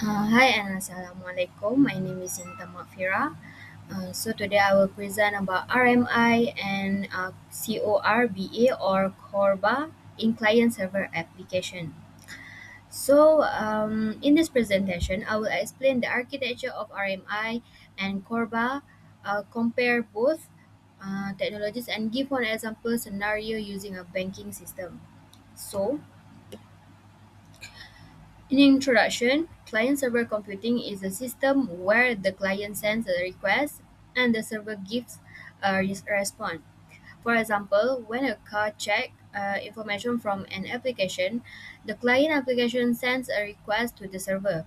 Hi and Assalamualaikum. My name is Sinta Mafira. So today I will present about RMI and CORBA or Corba in client server application. In this presentation, I will explain the architecture of RMI and Corba, compare both technologies, and give one example scenario using a banking system. So, in introduction, client-server computing is a system where the client sends a request and the server gives a response. For example, when a car check information from an application, the client application sends a request to the server.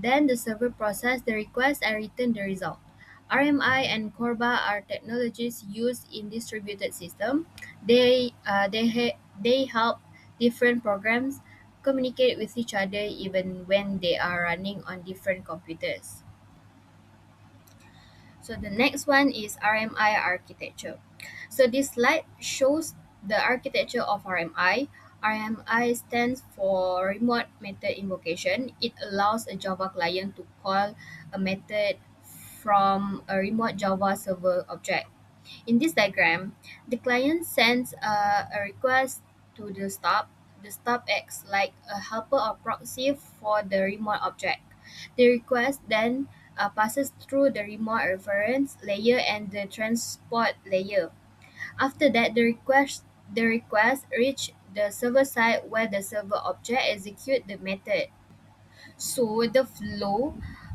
Then the server processes the request and return the result. RMI and Corba are technologies used in distributed system. They help different programs communicate with each other even when they are running on different computers. So the next one is RMI architecture. So this slide shows the architecture of RMI. RMI stands for Remote Method Invocation. It allows a Java client to call a method from a remote Java server object. In this diagram, the client sends a request to the stop. The stop acts like a helper or proxy for the remote object. The request then passes through the remote reference layer and the transport layer. After that, the request reach the server side where the server object execute the method. So the flow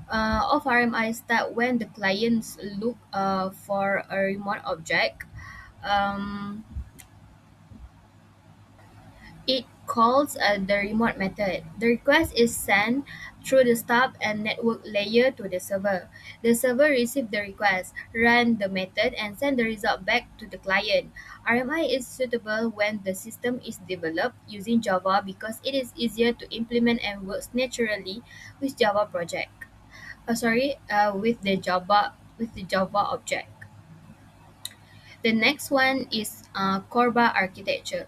of RMI start when the clients look for a remote object. Um, It calls the remote method. The request is sent through the stub and network layer to the server. The server receives the request, run the method, and send the result back to the client. RMI is suitable when the system is developed using Java because it is easier to implement and works naturally with Java project. With the Java object. The next one is Corba architecture.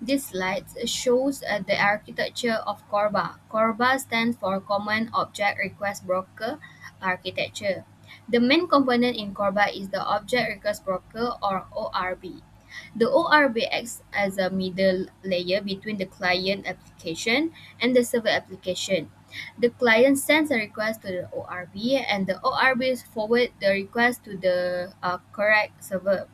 This slide shows the architecture of Corba. Corba stands for Common Object Request Broker architecture. The main component in Corba is the Object Request Broker or ORB. The ORB acts as a middle layer between the client application and the server application. The client sends a request to the ORB and the ORB forward the request to the correct server.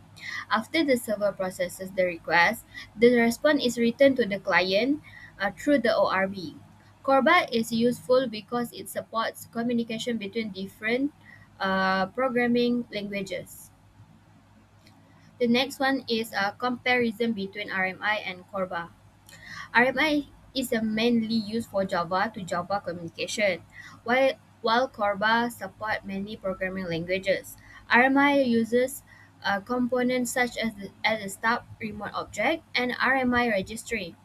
After the server processes the request, the response is returned to the client through the ORB. Corba is useful because it supports communication between different programming languages. The next one is a comparison between RMI and Corba. RMI is mainly used for Java to Java communication, while Corba support many programming languages. RMI uses components such as a stub remote object and RMI registry.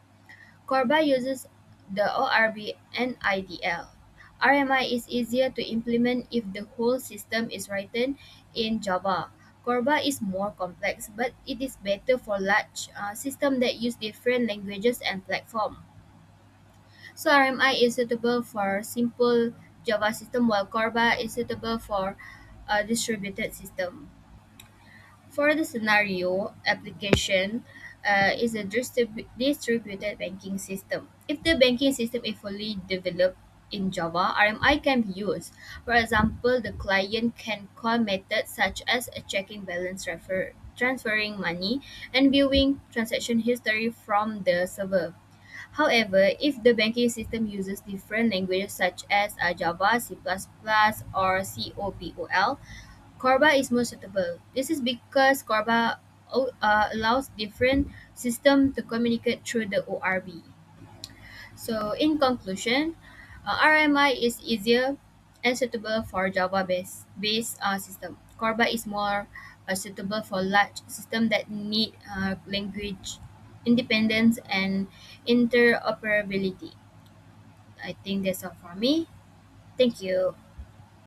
Corba uses the ORB and IDL. RMI is easier to implement if the whole system is written in Java. Corba is more complex, but it is better for large systems that use different languages and platforms. So RMI is suitable for simple Java system, while Corba is suitable for a distributed system. For the scenario, application is a distributed banking system. If the banking system is fully developed in Java, RMI can be used. For example, the client can call methods such as a checking balance, transferring money, and viewing transaction history from the server. However, if the banking system uses different languages such as Java, C++, or COBOL, Corba is more suitable. This is because Corba allows different systems to communicate through the ORB. So, in conclusion, RMI is easier and suitable for Java based system. Corba is more suitable for large systems that need language independence and interoperability. I think that's all for me. Thank you.